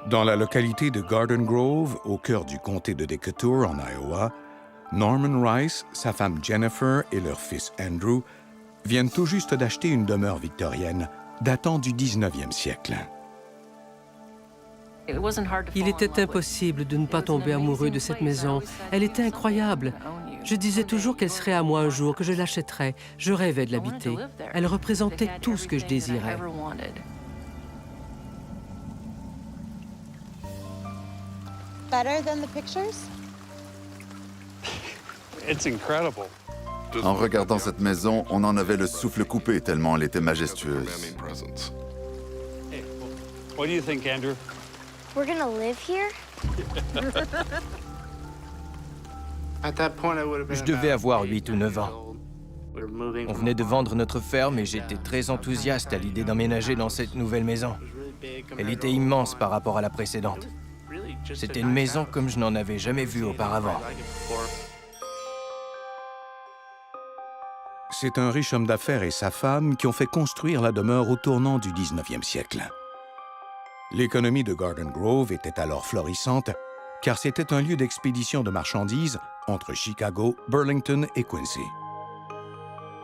Dans la localité de Garden Grove, au cœur du comté de Decatur, en Iowa, Norman Rice, sa femme Jennifer et leur fils Andrew viennent tout juste d'acheter une demeure victorienne datant du 19e siècle. Il était impossible de ne pas tomber amoureux de cette maison. Elle était incroyable. Je disais toujours qu'elle serait à moi un jour, que je l'achèterais. Je rêvais de l'habiter. Elle représentait tout ce que je désirais. Better than the pictures? It's incredible. En regardant cette maison, on en avait le souffle coupé tellement elle était majestueuse. Hey, what do you think, Andrew? We're gonna live here? Je devais avoir 8 ou 9 ans. On venait de vendre notre ferme et j'étais très enthousiaste à l'idée d'emménager dans cette nouvelle maison. Elle était immense par rapport à la précédente. C'était une maison comme je n'en avais jamais vue auparavant. C'est un riche homme d'affaires et sa femme qui ont fait construire la demeure au tournant du 19e siècle. L'économie de Garden Grove était alors florissante, car c'était un lieu d'expédition de marchandises entre Chicago, Burlington et Quincy.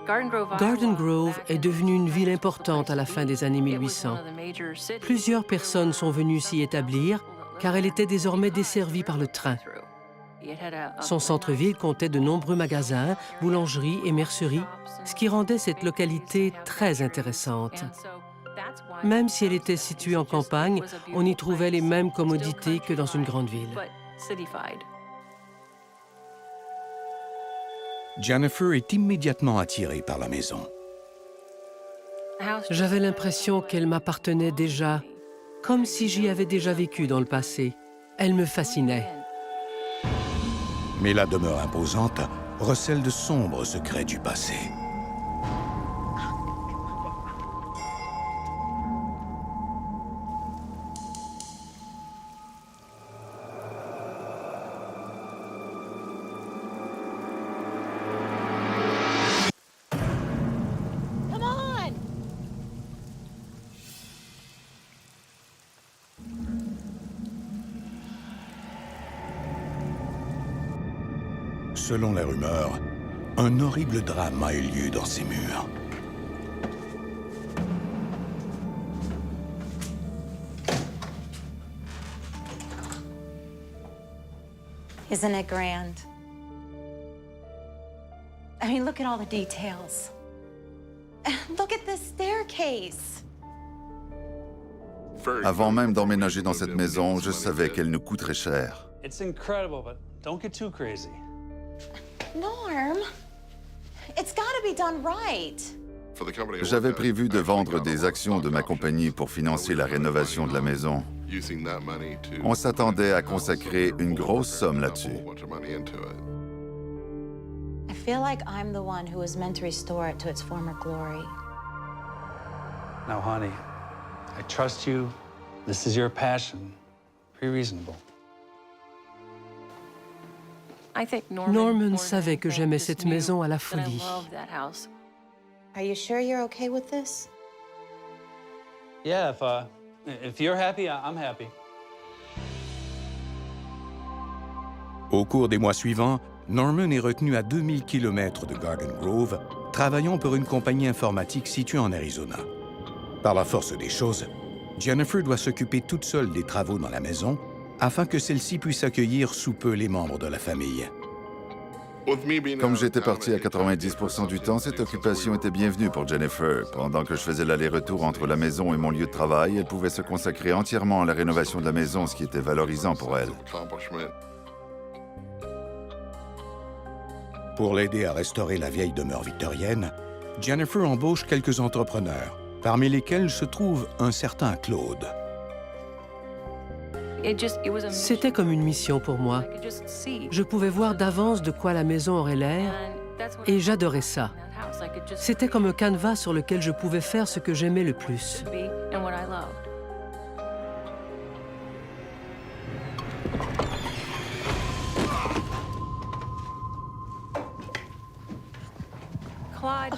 Garden Grove est devenue une ville importante à la fin des années 1800. Plusieurs personnes sont venues s'y établir, car elle était désormais desservie par le train. Son centre-ville comptait de nombreux magasins, boulangeries et merceries, ce qui rendait cette localité très intéressante. Même si elle était située en campagne, on y trouvait les mêmes commodités que dans une grande ville. Jennifer est immédiatement attirée par la maison. J'avais l'impression qu'elle m'appartenait déjà, comme si j'y avais déjà vécu dans le passé. Elle me fascinait. Mais la demeure imposante recèle de sombres secrets du passé. Come on! Selon les rumeurs, un horrible drame a eu lieu dans ces murs. Isn't it grand? I mean, look at all the details. Look at this staircase. Avant même d'emménager dans cette maison, je savais qu'elle nous coûterait cher. It's incredible, but don't get too crazy. Norm, it's gotta be done right. J'avais prévu de vendre des actions de ma compagnie pour financer la rénovation de la maison. On s'attendait à consacrer une grosse somme là-dessus. I feel like I'm the one who was meant to restore it to its former glory. Now, honey, I trust you. This is your passion. Be reasonable. Norman savait que j'aimais cette maison à la folie. Are you sure you're okay with this? Yeah, if you're happy, I'm happy. Au cours des mois suivants, Norman est retenu à 2000 km de Garden Grove, travaillant pour une compagnie informatique située en Arizona. Par la force des choses, Jennifer doit s'occuper toute seule des travaux dans la maison afin que celle-ci puisse accueillir sous peu les membres de la famille. Comme j'étais parti à 90% du temps, cette occupation était bienvenue pour Jennifer. Pendant que je faisais l'aller-retour entre la maison et mon lieu de travail, elle pouvait se consacrer entièrement à la rénovation de la maison, ce qui était valorisant pour elle. Pour l'aider à restaurer la vieille demeure victorienne, Jennifer embauche quelques entrepreneurs, parmi lesquels se trouve un certain Claude. C'était comme une mission pour moi. Je pouvais voir d'avance de quoi la maison aurait l'air, et j'adorais ça. C'était comme un canevas sur lequel je pouvais faire ce que j'aimais le plus.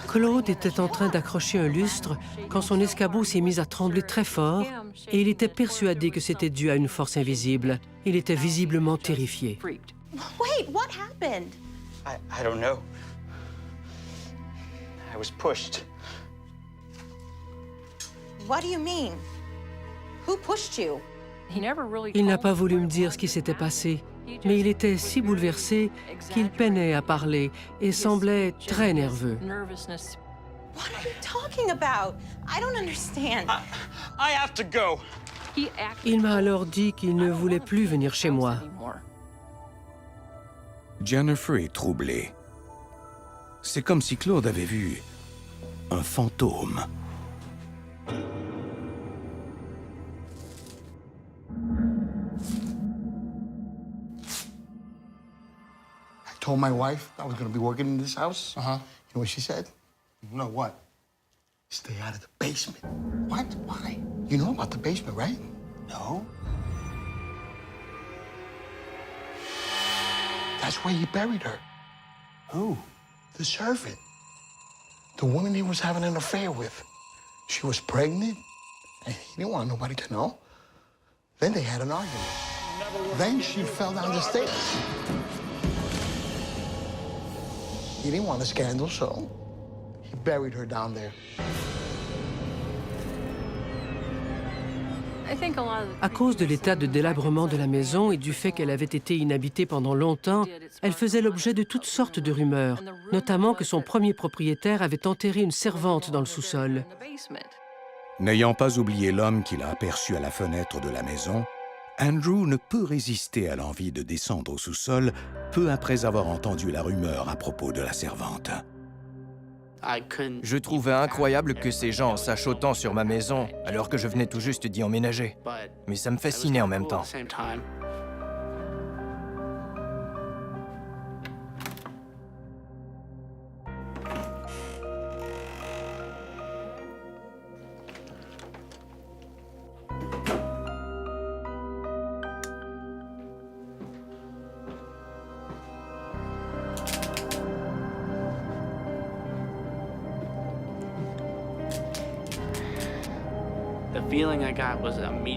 Claude était en train d'accrocher un lustre quand son escabeau s'est mis à trembler très fort et il était persuadé que c'était dû à une force invisible. Il était visiblement terrifié. Wait, what happened? I don't know. I was pushed. What do you mean? Who pushed you? Il n'a pas voulu me dire ce qui s'était passé, mais il était si bouleversé qu'il peinait à parler et semblait très nerveux. What are you talking about? I don't understand. I have to go. Il m'a alors dit qu'il ne voulait plus venir chez moi. Jennifer est troublée. C'est comme si Claude avait vu un fantôme. I told my wife I was going to be working in this house. You know what she said? No, what? Stay out of the basement. What? Why? You know about the basement, right? No. That's where he buried her. Who? The servant. The woman he was having an affair with. She was pregnant, and he didn't want nobody to know. Then they had an argument. Then she fell down the stairs. He didn't want a scandal, so he buried her down there. À cause de l'état de délabrement de la maison et du fait qu'elle avait été inhabitée pendant longtemps, elle faisait l'objet de toutes sortes de rumeurs, notamment que son premier propriétaire avait enterré une servante dans le sous-sol. N'ayant pas oublié l'homme qu'il a aperçu à la fenêtre de la maison, Andrew ne peut résister à l'envie de descendre au sous-sol peu après avoir entendu la rumeur à propos de la servante. Je trouvais incroyable que ces gens sachent autant sur ma maison alors que je venais tout juste d'y emménager. Mais ça me fascinait en même temps.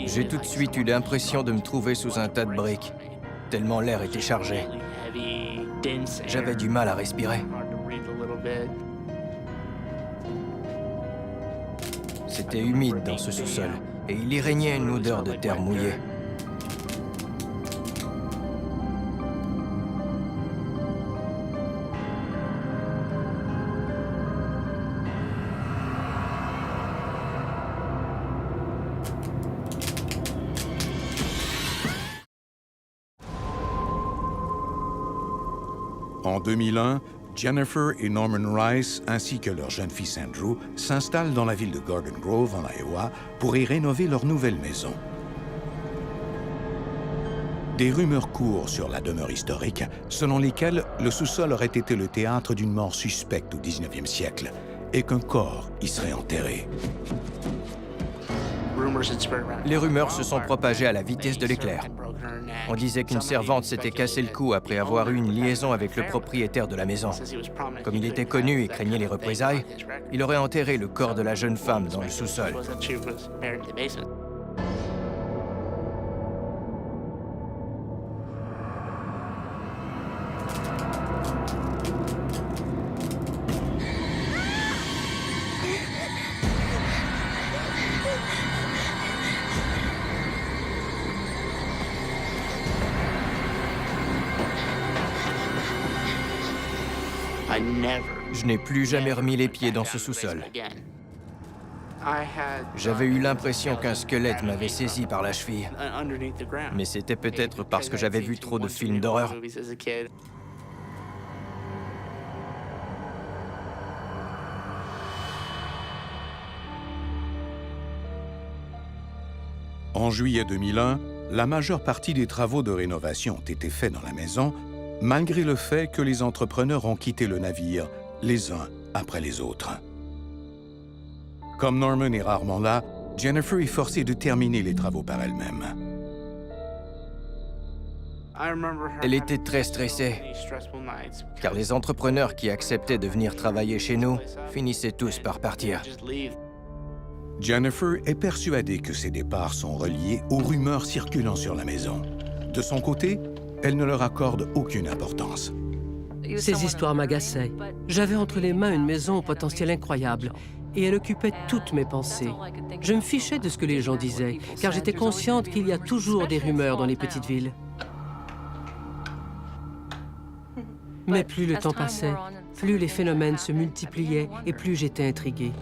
J'ai tout de suite eu l'impression de me trouver sous un tas de briques, tellement l'air était chargé. J'avais du mal à respirer. C'était humide dans ce sous-sol, et il y régnait une odeur de terre mouillée. En 2001, Jennifer et Norman Rice, ainsi que leur jeune fils Andrew, s'installent dans la ville de Garden Grove, en Iowa, pour y rénover leur nouvelle maison. Des rumeurs courent sur la demeure historique, selon lesquelles le sous-sol aurait été le théâtre d'une mort suspecte au 19e siècle et qu'un corps y serait enterré. Les rumeurs se sont propagées à la vitesse de l'éclair. On disait qu'une servante s'était cassé le cou après avoir eu une liaison avec le propriétaire de la maison. Comme il était connu et craignait les représailles, il aurait enterré le corps de la jeune femme dans le sous-sol. Je n'ai plus jamais remis les pieds dans ce sous-sol. J'avais eu l'impression qu'un squelette m'avait saisi par la cheville. Mais c'était peut-être parce que j'avais vu trop de films d'horreur. En juillet 2001, la majeure partie des travaux de rénovation ont été faits dans la maison, malgré le fait que les entrepreneurs ont quitté le navire les uns après les autres. Comme Norman est rarement là, Jennifer est forcée de terminer les travaux par elle-même. Elle était très stressée, car les entrepreneurs qui acceptaient de venir travailler chez nous finissaient tous par partir. Jennifer est persuadée que ces départs sont reliés aux rumeurs circulant sur la maison. De son côté, elle ne leur accorde aucune importance. Ces histoires m'agaçaient. J'avais entre les mains une maison au potentiel incroyable et elle occupait toutes mes pensées. Je me fichais de ce que les gens disaient, car j'étais consciente qu'il y a toujours des rumeurs dans les petites villes. Mais plus le temps passait, plus les phénomènes se multipliaient et plus j'étais intriguée.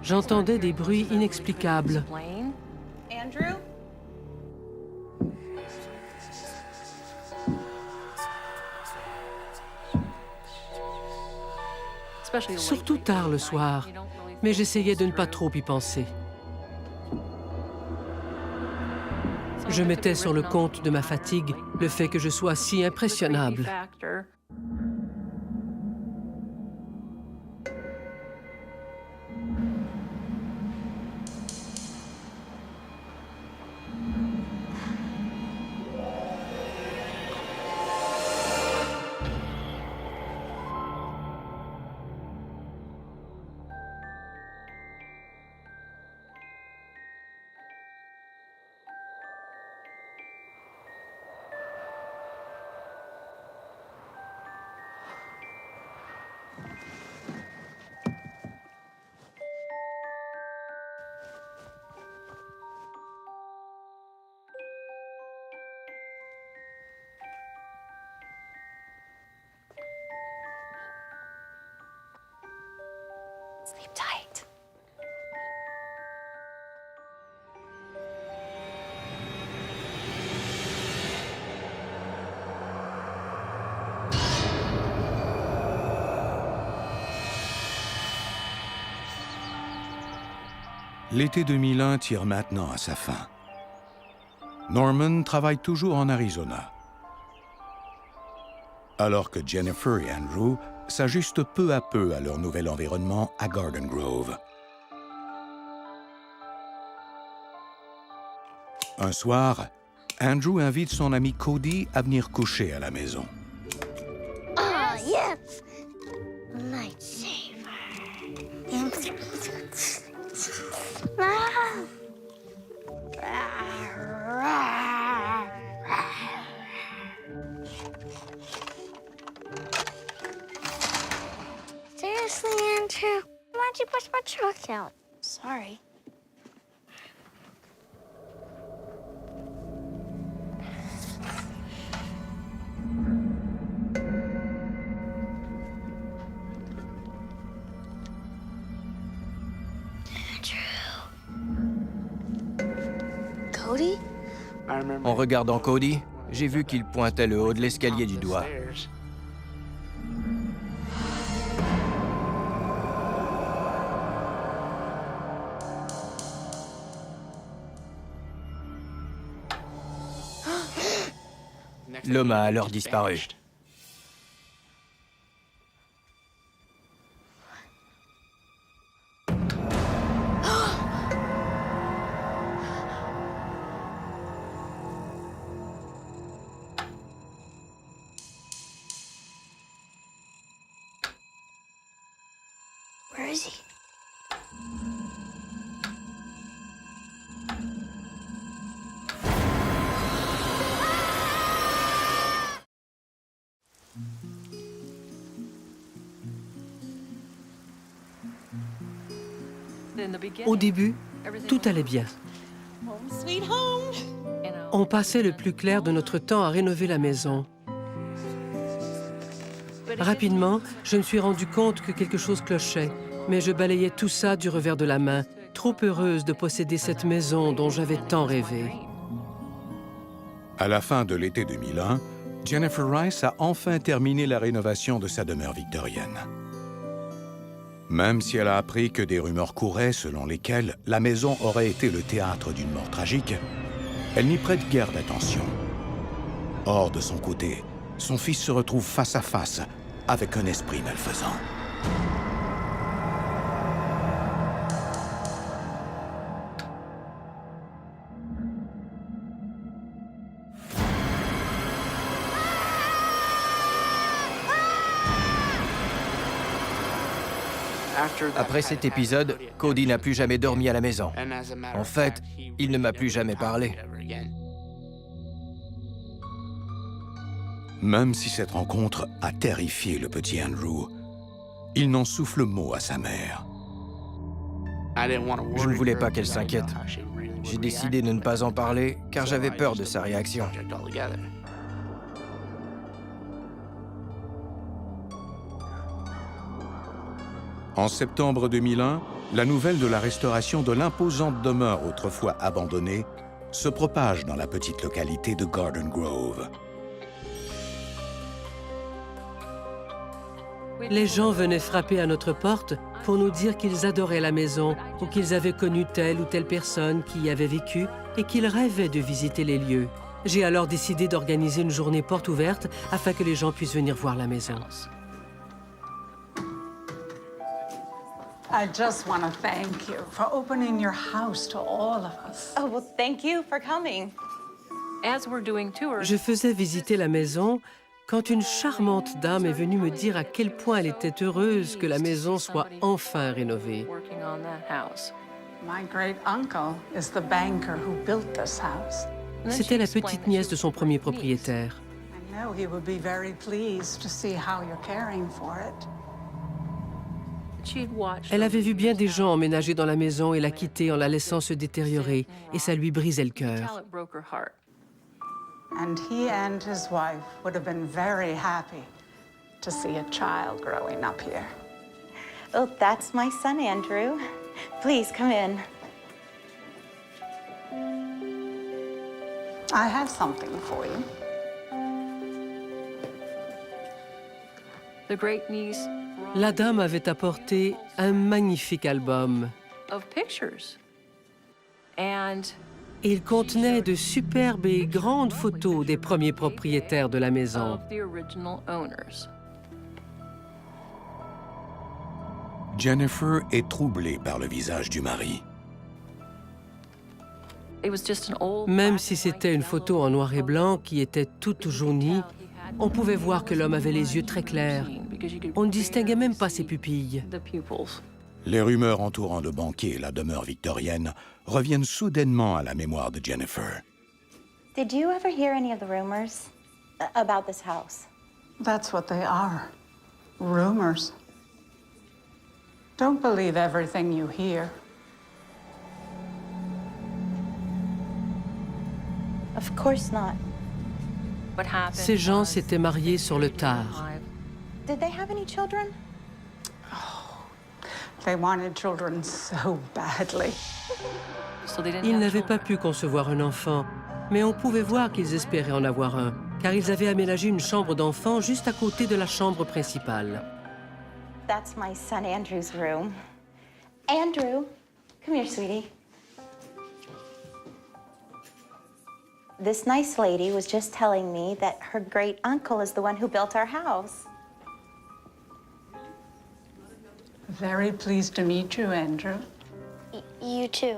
J'entendais des bruits inexplicables. Andrew? Surtout tard le soir, mais j'essayais de ne pas trop y penser. Je mettais sur le compte de ma fatigue le fait que je sois si impressionnable. Sleep tight. L'été 2001 tire maintenant à sa fin. Norman travaille toujours en Arizona, alors que Jennifer et Andrew s'ajustent peu à peu à leur nouvel environnement à Garden Grove. Un soir, Andrew invite son ami Cody à venir coucher à la maison. Ah, yes! Lightsaber. Seriously, Andrew? Why'd you push my truck out? Sorry. Cody? En regardant Cody, j'ai vu qu'il pointait le haut de l'escalier du doigt. L'homme a alors disparu. Where is he? Au début, tout allait bien. Home sweet home. On passait le plus clair de notre temps à rénover la maison. Rapidement, je me suis rendu compte que quelque chose clochait, mais je balayais tout ça du revers de la main, trop heureuse de posséder cette maison dont j'avais tant rêvé. À la fin de l'été 2001, Jennifer Rice a enfin terminé la rénovation de sa demeure victorienne. Même si elle a appris que des rumeurs couraient selon lesquelles la maison aurait été le théâtre d'une mort tragique, elle n'y prête guère d'attention. Or, de son côté, son fils se retrouve face à face avec un esprit malfaisant. Après cet épisode, Cody n'a plus jamais dormi à la maison. En fait, il ne m'a plus jamais parlé. Même si cette rencontre a terrifié le petit Andrew, il n'en souffle mot à sa mère. Je ne voulais pas qu'elle s'inquiète. J'ai décidé de ne pas en parler car j'avais peur de sa réaction. En septembre 2001, la nouvelle de la restauration de l'imposante demeure autrefois abandonnée se propage dans la petite localité de Garden Grove. Les gens venaient frapper à notre porte pour nous dire qu'ils adoraient la maison ou qu'ils avaient connu telle ou telle personne qui y avait vécu et qu'ils rêvaient de visiter les lieux. J'ai alors décidé d'organiser une journée porte ouverte afin que les gens puissent venir voir la maison. I just want to thank you for opening your house to all of us. Oh, well, thank you for coming. Je faisais visiter la maison quand une charmante dame est venue me dire à quel point elle était heureuse que la maison soit enfin rénovée. My great uncle is the banker who built this house. C'était la petite nièce de son premier propriétaire. I know he would be very pleased to see how you're caring for it. Elle avait vu bien des gens emménager dans la maison et la quitter en la laissant se détériorer, et ça lui brisait le cœur. And he and his wife would have been very happy to see a child growing up here. Oh, that's my son, Andrew. Please, come in. I have something for you. La dame avait apporté un magnifique album. Il contenait de superbes et grandes photos des premiers propriétaires de la maison. Jennifer est troublée par le visage du mari. Même si c'était une photo en noir et blanc qui était toute jaunie, on pouvait voir que l'homme avait les yeux très clairs. On ne distinguait même pas ses pupilles. Les rumeurs entourant le banquier et la demeure victorienne reviennent soudainement à la mémoire de Jennifer. Did you ever hear any of the rumors about this house? That's what they are. Rumors. Don't believe everything you hear. Of course not. Ces gens s'étaient mariés sur le tard. Did they have any children? They wanted children so badly. Ils n'avaient pas pu concevoir un enfant, mais on pouvait voir qu'ils espéraient en avoir un, car ils avaient aménagé une chambre d'enfant juste à côté de la chambre principale. That's my son Andrew's room. Andrew, come here, sweetie. This nice lady was just telling me that her great uncle is the one who built our house. Very pleased to meet you, Andrew. You too.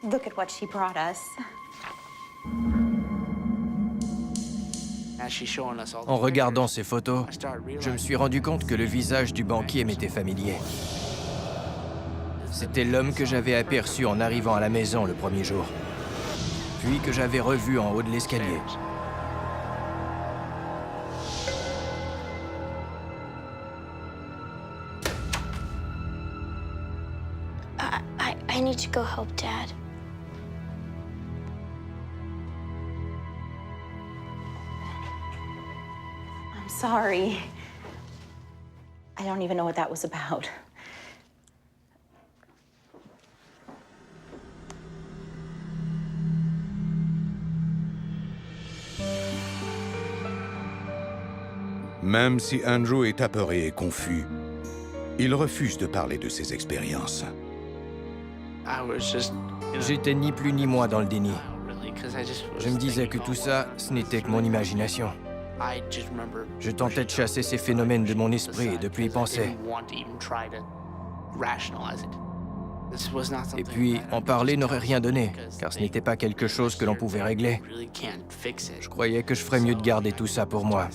Look at what she brought us. En regardant ces photos, je me suis rendu compte que le visage du banquier m'était familier. C'était l'homme que j'avais aperçu en arrivant à la maison le premier jour, puis que j'avais revu en haut de l'escalier. I need to go help Dad. I'm sorry. I don't even know what that was about. Même si Andrew est apeuré et confus, il refuse de parler de ses expériences. J'étais ni plus ni moins dans le déni. Je me disais que tout ça, ce n'était que mon imagination. Je tentais de chasser ces phénomènes de mon esprit et de plus y penser. Et puis, en parler n'aurait rien donné, car ce n'était pas quelque chose que l'on pouvait régler. Je croyais que je ferais mieux de garder tout ça pour moi.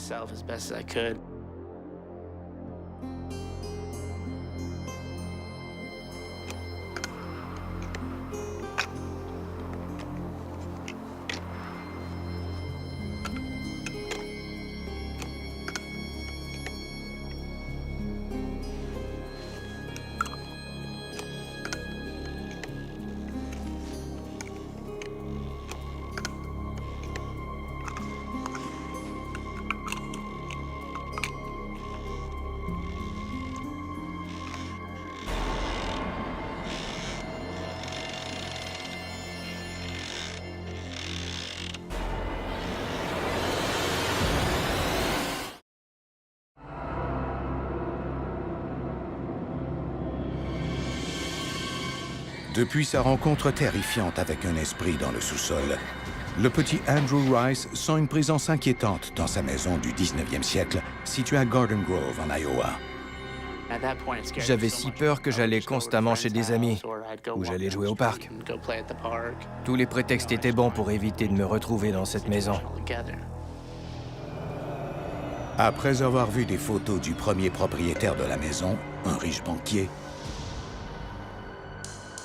Depuis sa rencontre terrifiante avec un esprit dans le sous-sol, le petit Andrew Rice sent une présence inquiétante dans sa maison du 19e siècle, située à Garden Grove, en Iowa. J'avais si peur que j'allais constamment chez des amis, ou j'allais jouer au parc. Tous les prétextes étaient bons pour éviter de me retrouver dans cette maison. Après avoir vu des photos du premier propriétaire de la maison, un riche banquier,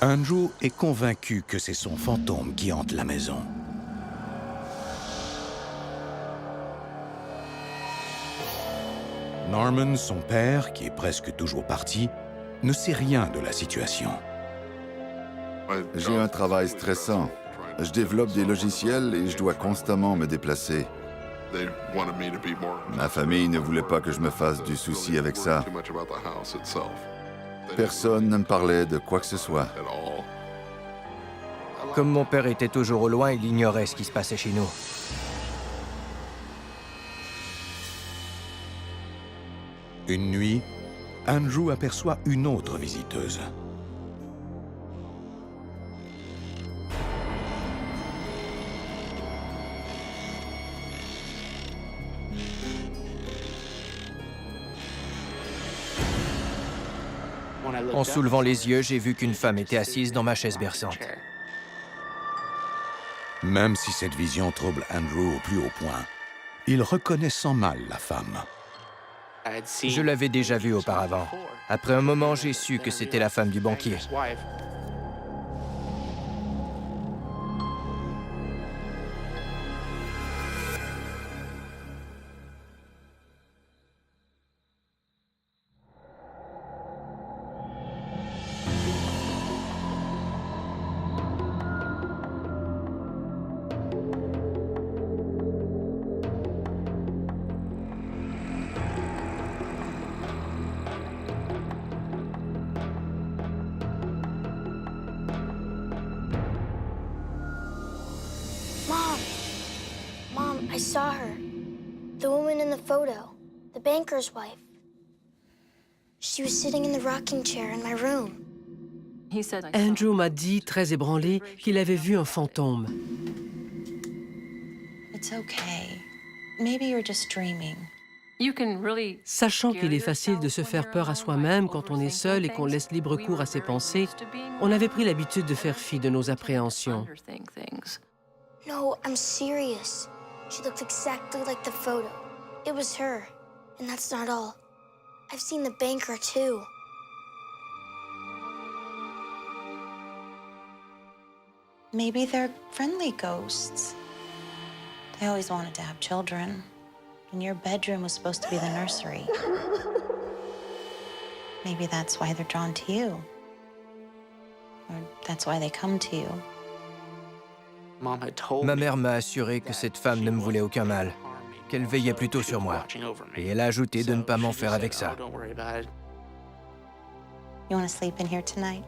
Andrew est convaincu que c'est son fantôme qui hante la maison. Norman, son père, qui est presque toujours parti, ne sait rien de la situation. J'ai un travail stressant. Je développe des logiciels et je dois constamment me déplacer. Ma famille ne voulait pas que je me fasse du souci avec ça. Personne ne me parlait de quoi que ce soit. Comme mon père était toujours au loin, il ignorait ce qui se passait chez nous. Une nuit, Andrew aperçoit une autre visiteuse. En soulevant les yeux, j'ai vu qu'une femme était assise dans ma chaise berçante. Même si cette vision trouble Andrew au plus haut point, il reconnaît sans mal la femme. Je l'avais déjà vue auparavant. Après un moment, j'ai su que c'était la femme du banquier. Mom, I saw her. The woman in the photo. The banker's wife. She was sitting in the rocking chair in my room. Andrew m'a dit, très ébranlé, qu'il avait vu un fantôme. It's okay. Maybe you're just dreaming. Sachant qu'il est facile de se faire peur à soi-même quand on est seul et qu'on laisse libre cours à ses pensées, on avait pris l'habitude de faire fi de nos appréhensions. No, I'm serious. She looked exactly like the photo. It was her. And that's not all. I've seen the banker, too. Maybe they're friendly ghosts. They always wanted to have children. And your bedroom was supposed to be the nursery. Maybe that's why they're drawn to you. Or that's why they come to you. Ma mère m'a assuré que cette femme ne me voulait aucun mal, qu'elle veillait plutôt sur moi. Et elle a ajouté de ne pas m'en faire avec ça. You want to sleep in here tonight?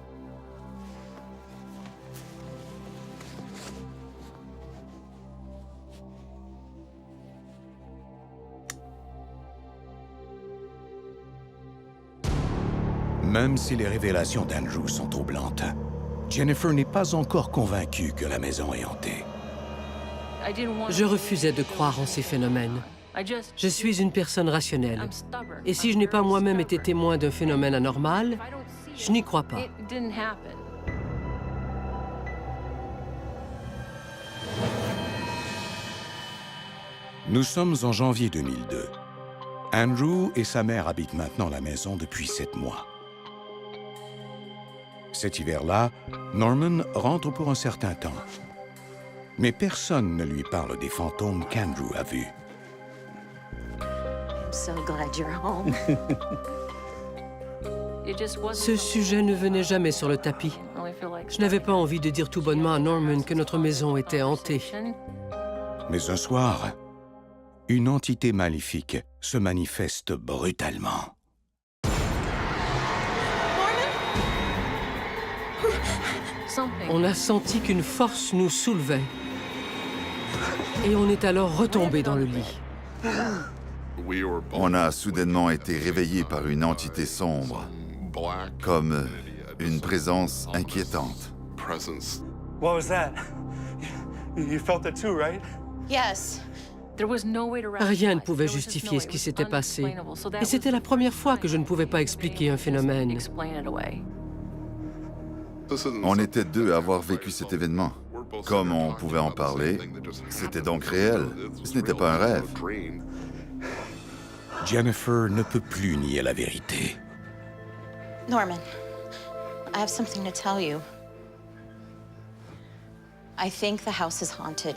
Même si les révélations d'Andrew sont troublantes, Jennifer n'est pas encore convaincue que la maison est hantée. Je refusais de croire en ces phénomènes. Je suis une personne rationnelle. Et si je n'ai pas moi-même été témoin d'un phénomène anormal, je n'y crois pas. Nous sommes en janvier 2002. Andrew et sa mère habitent maintenant la maison depuis 7 mois. Cet hiver-là, Norman rentre pour un certain temps. Mais personne ne lui parle des fantômes qu'Andrew a vus. I'm so glad you're home. Ce sujet ne venait jamais sur le tapis. Je n'avais pas envie de dire tout bonnement à Norman que notre maison était hantée. Mais un soir, une entité maléfique se manifeste brutalement. On a senti qu'une force nous soulevait. Et on est alors retombé dans le lit. On a soudainement été réveillés par une entité sombre, comme Une présence inquiétante. What was that? You felt it too, right? Yes. Rien ne pouvait justifier ce qui s'était passé. Et c'était la première fois que je ne pouvais pas expliquer un phénomène. On était deux à avoir vécu cet événement. Comme on pouvait en parler, c'était donc réel. Ce n'était pas un rêve. Jennifer ne peut plus nier la vérité. Norman, I have something to tell you. I think the house is haunted.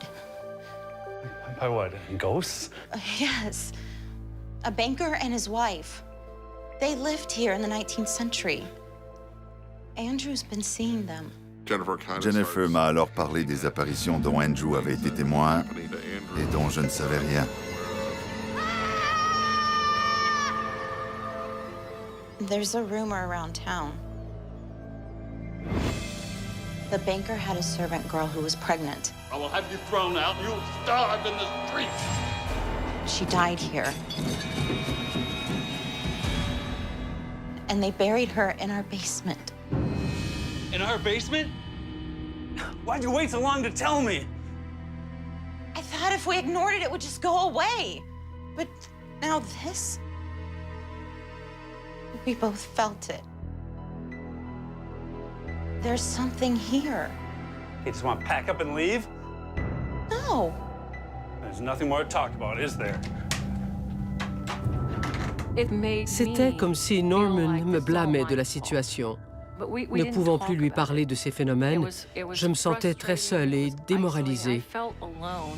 By what? Ghosts? Yes. A banker and his wife. They lived here in the 19th century. Andrew's been seeing them. Jennifer m'a alors parlé des apparitions dont Andrew avait été témoin et dont je ne savais rien. There's a rumor around town. The banker had a servant girl who was pregnant. I will have you thrown out. You'll starve in the streets. She died here. And they buried her in our basement. In our basement? Why'd you wait so long to tell me? I thought if we ignored it, it would just go away. But now this... We both felt it. There's something here. You just want to pack up and leave? No. There's nothing more to talk about, is there? C'était comme si Norman me blâmait de la situation. Ne pouvant plus lui parler de ces phénomènes, je me sentais très seule et démoralisée.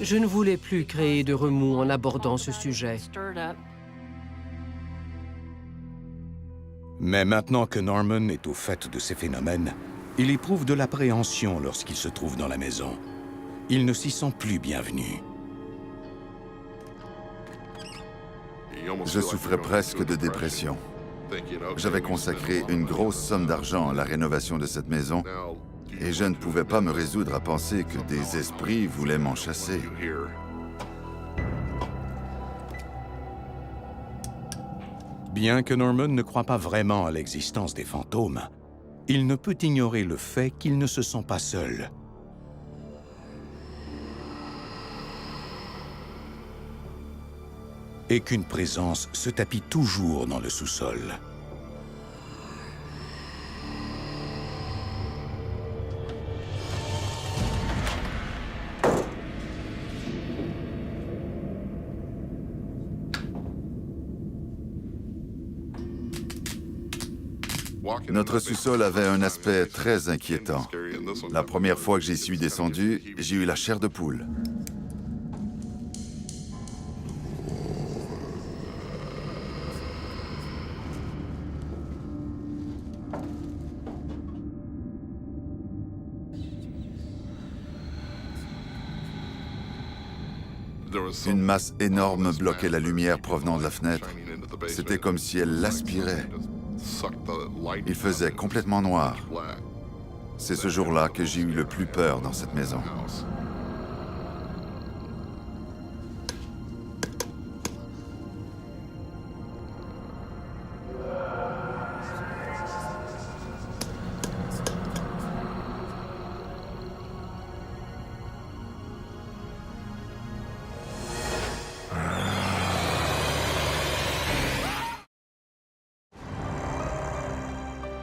Je ne voulais plus créer de remous en abordant ce sujet. Mais maintenant que Norman est au fait de ces phénomènes, il éprouve de l'appréhension lorsqu'il se trouve dans la maison. Il ne s'y sent plus bienvenu. Je souffrais presque de dépression. J'avais consacré une grosse somme d'argent à la rénovation de cette maison et je ne pouvais pas me résoudre à penser que des esprits voulaient m'en chasser. Bien que Norman ne croit pas vraiment à l'existence des fantômes, il ne peut ignorer le fait qu'il ne se sent pas seul. Et qu'une présence se tapit toujours dans le sous-sol. Notre sous-sol avait un aspect très inquiétant. La première fois que j'y suis descendu, j'ai eu la chair de poule. Une masse énorme bloquait la lumière provenant de la fenêtre. C'était comme si elle l'aspirait. Il faisait complètement noir. C'est ce jour-là que j'ai eu le plus peur dans cette maison.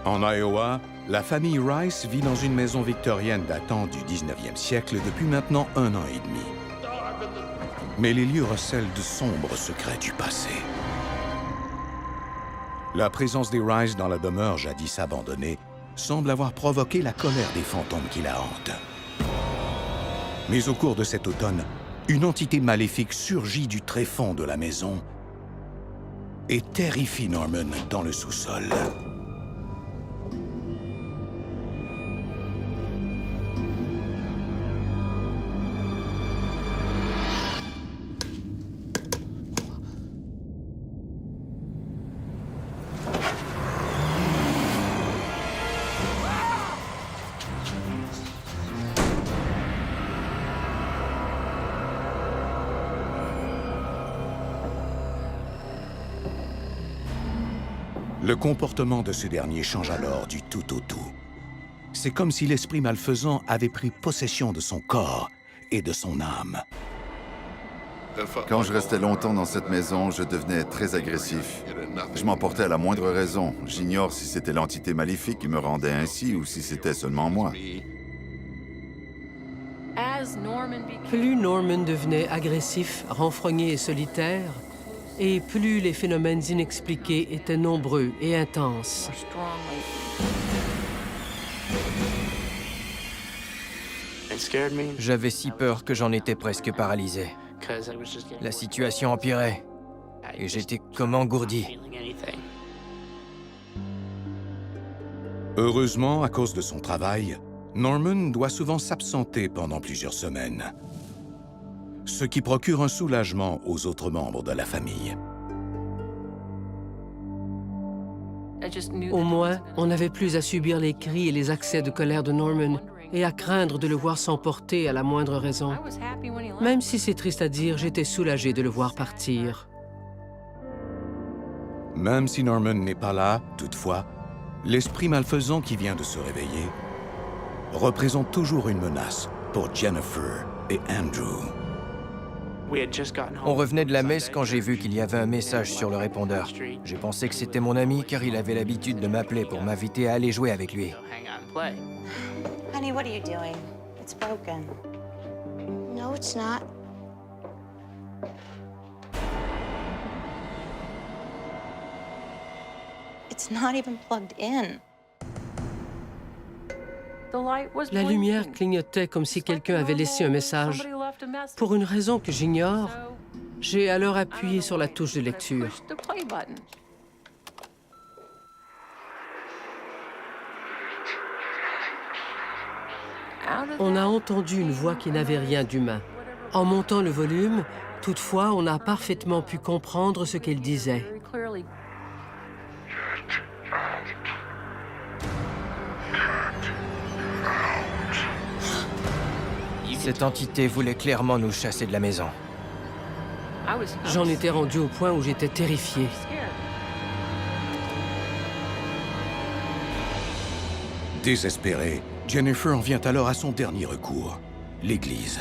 En Iowa, la famille Rice vit dans une maison victorienne datant du 19e siècle depuis maintenant 1 an et demi. Mais les lieux recèlent de sombres secrets du passé. La présence des Rice dans la demeure jadis abandonnée semble avoir provoqué la colère des fantômes qui la hantent. Mais au cours de cet automne, une entité maléfique surgit du tréfonds de la maison et terrifie Norman dans le sous-sol. Le comportement de ce dernier change alors du tout au tout. C'est comme si l'esprit malfaisant avait pris possession de son corps et de son âme. Quand je restais longtemps dans cette maison, je devenais très agressif. Je m'emportais à la moindre raison. J'ignore si c'était l'entité maléfique qui me rendait ainsi ou si c'était seulement moi. Plus Norman devenait agressif, renfrogné et solitaire, et plus les phénomènes inexpliqués étaient nombreux et intenses. J'avais si peur que j'en étais presque paralysé. La situation empirait, et j'étais comme engourdi. Heureusement, à cause de son travail, Norman doit souvent s'absenter pendant plusieurs semaines, ce qui procure un soulagement aux autres membres de la famille. Au moins, on n'avait plus à subir les cris et les accès de colère de Norman et à craindre de le voir s'emporter à la moindre raison. Même si c'est triste à dire, j'étais soulagée de le voir partir. Même si Norman n'est pas là, toutefois, l'esprit malfaisant qui vient de se réveiller représente toujours une menace pour Jennifer et Andrew. On revenait de la messe quand j'ai vu qu'il y avait un message sur le répondeur. J'ai pensé que c'était mon ami car il avait l'habitude de m'appeler pour m'inviter à aller jouer avec lui. Honey, what are you doing? It's broken. No, it's not. It's not even plugged in. La lumière clignotait comme si quelqu'un avait laissé un message. Pour une raison que j'ignore, j'ai alors appuyé sur la touche de lecture. On a entendu une voix qui n'avait rien d'humain. En montant le volume, toutefois, on a parfaitement pu comprendre ce qu'elle disait. Cette entité voulait clairement nous chasser de la maison. J'en étais rendu au point où j'étais terrifié. Désespérée, Jennifer en vient alors à son dernier recours, l'Église.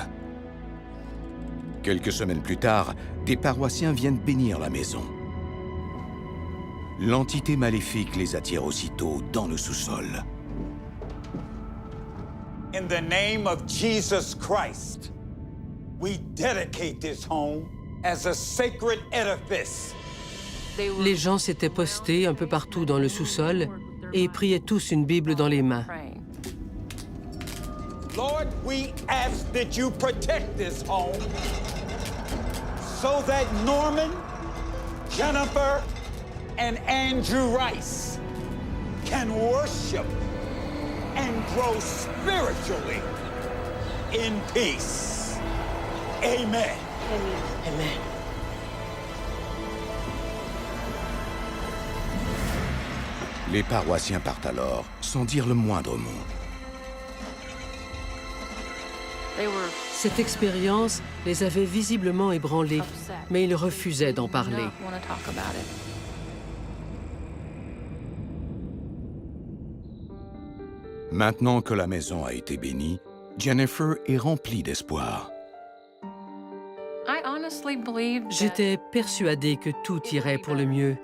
Quelques semaines plus tard, des paroissiens viennent bénir la maison. L'entité maléfique les attire aussitôt dans le sous-sol. In the name of Jesus Christ, we dedicate this home as a sacred edifice. Les gens s'étaient postés un peu partout dans le sous-sol et priaient tous une Bible dans les mains. Lord, we ask that you protect this home so that Norman, Jennifer, and Andrew Rice can worship and grow spiritually in peace. Amen. Amen. Les paroissiens partent alors, sans dire le moindre mot. Cette expérience les avait visiblement ébranlés, mais ils refusaient d'en parler. Maintenant que la maison a été bénie, Jennifer est remplie d'espoir. J'étais persuadée que tout irait pour le mieux,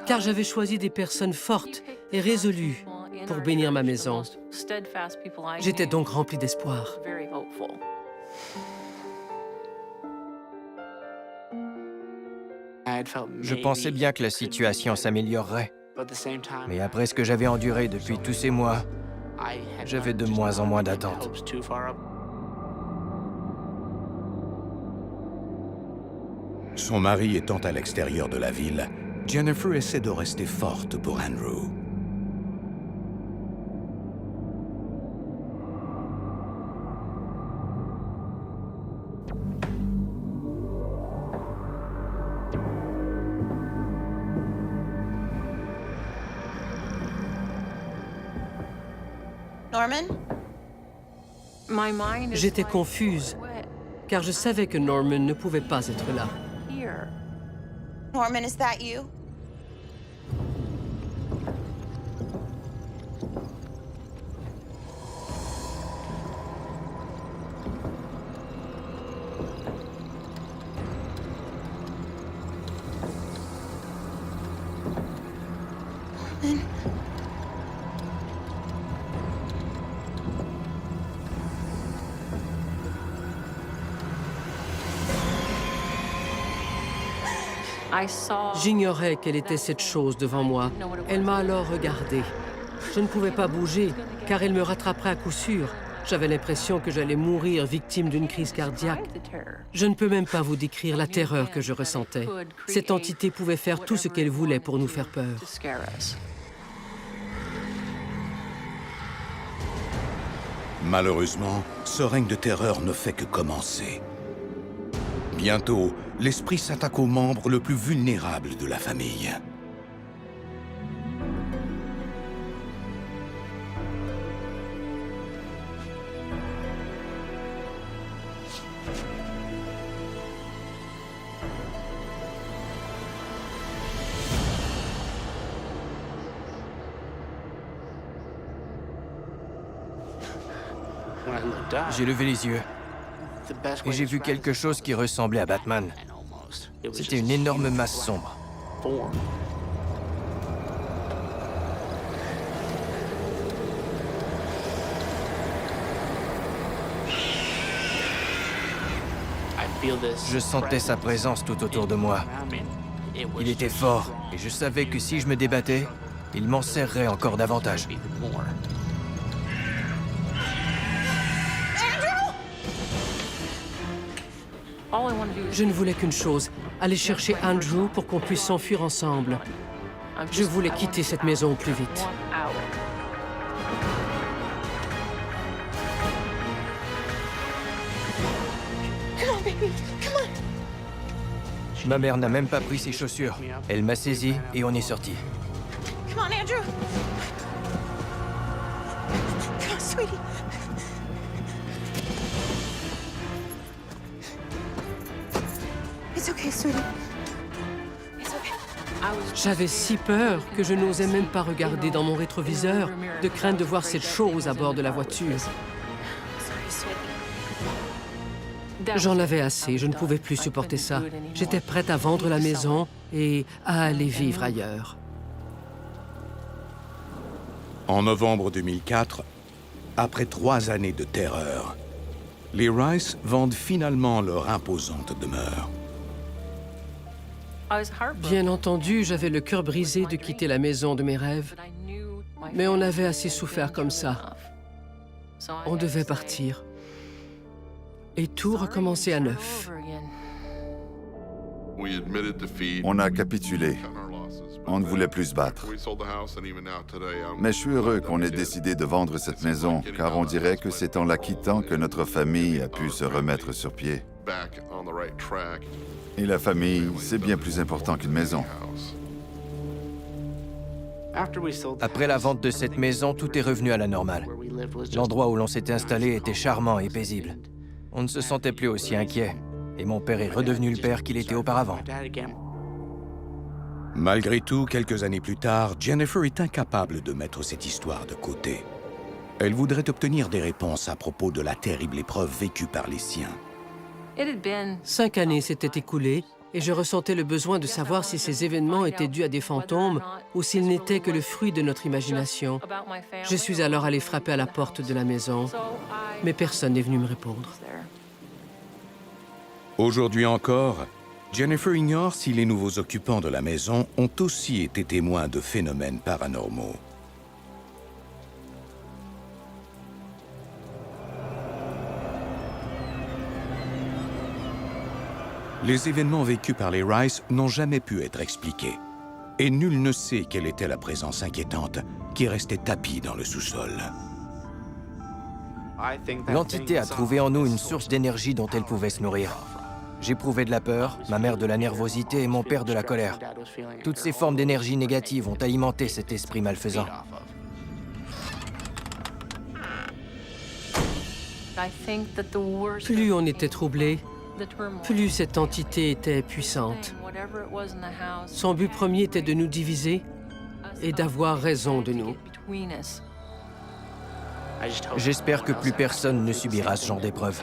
car j'avais choisi des personnes fortes et résolues pour bénir ma maison. J'étais donc remplie d'espoir. Je pensais bien que la situation s'améliorerait. Mais après ce que j'avais enduré depuis tous ces mois, j'avais de moins en moins d'attentes. Son mari étant à l'extérieur de la ville, Jennifer essaie de rester forte pour Andrew. Norman? J'étais confuse, car je savais que Norman ne pouvait pas être là. Norman, is that you? J'ignorais quelle était cette chose devant moi. Elle m'a alors regardé. Je ne pouvais pas bouger, car elle me rattraperait à coup sûr. J'avais l'impression que j'allais mourir victime d'une crise cardiaque. Je ne peux même pas vous décrire la terreur que je ressentais. Cette entité pouvait faire tout ce qu'elle voulait pour nous faire peur. Malheureusement, ce règne de terreur ne fait que commencer. Bientôt, l'esprit s'attaque aux membres le plus vulnérables de la famille. J'ai levé les yeux et j'ai vu quelque chose qui ressemblait à Batman. C'était une énorme masse sombre. Je sentais sa présence tout autour de moi. Il était fort et je savais que si je me débattais, il m'en serrerait encore davantage. Je ne voulais qu'une chose, aller chercher Andrew pour qu'on puisse s'enfuir ensemble. Je voulais quitter cette maison au plus vite. Ma mère n'a même pas pris ses chaussures. Elle m'a saisi et on est sorti. Come on, Andrew. Come on, sweetie. It's okay, sweetie. It's okay. J'avais si peur que je n'osais même pas regarder dans mon rétroviseur, de crainte de voir cette chose à bord de la voiture. J'en avais assez, je ne pouvais plus supporter ça. J'étais prête à vendre la maison et à aller vivre ailleurs. En novembre 2004, après 3 années de terreur, les Rice vendent finalement leur imposante demeure. Bien entendu, j'avais le cœur brisé de quitter la maison de mes rêves, mais on avait assez souffert comme ça. On devait partir. Et tout recommencer à neuf. On a capitulé. On ne voulait plus se battre. Mais je suis heureux qu'on ait décidé de vendre cette maison, car on dirait que c'est en la quittant que notre famille a pu se remettre sur pied. Et la famille, c'est bien plus important qu'une maison. Après la vente de cette maison, tout est revenu à la normale. L'endroit où l'on s'était installé était charmant et paisible. On ne se sentait plus aussi inquiet, et mon père est redevenu le père qu'il était auparavant. Malgré tout, quelques années plus tard, Jennifer est incapable de mettre cette histoire de côté. Elle voudrait obtenir des réponses à propos de la terrible épreuve vécue par les siens. 5 années s'étaient écoulées et je ressentais le besoin de savoir si ces événements étaient dus à des fantômes ou s'ils n'étaient que le fruit de notre imagination. Je suis alors allé frapper à la porte de la maison, mais personne n'est venu me répondre. Aujourd'hui encore, Jennifer ignore si les nouveaux occupants de la maison ont aussi été témoins de phénomènes paranormaux. Les événements vécus par les Rice n'ont jamais pu être expliqués. Et nul ne sait quelle était la présence inquiétante qui restait tapie dans le sous-sol. L'entité a trouvé en nous une source d'énergie dont elle pouvait se nourrir. J'éprouvais de la peur, ma mère de la nervosité et mon père de la colère. Toutes ces formes d'énergie négative ont alimenté cet esprit malfaisant. Plus on était troublé, plus cette entité était puissante. Son but premier était de nous diviser et d'avoir raison de nous. J'espère que plus personne ne subira ce genre d'épreuve.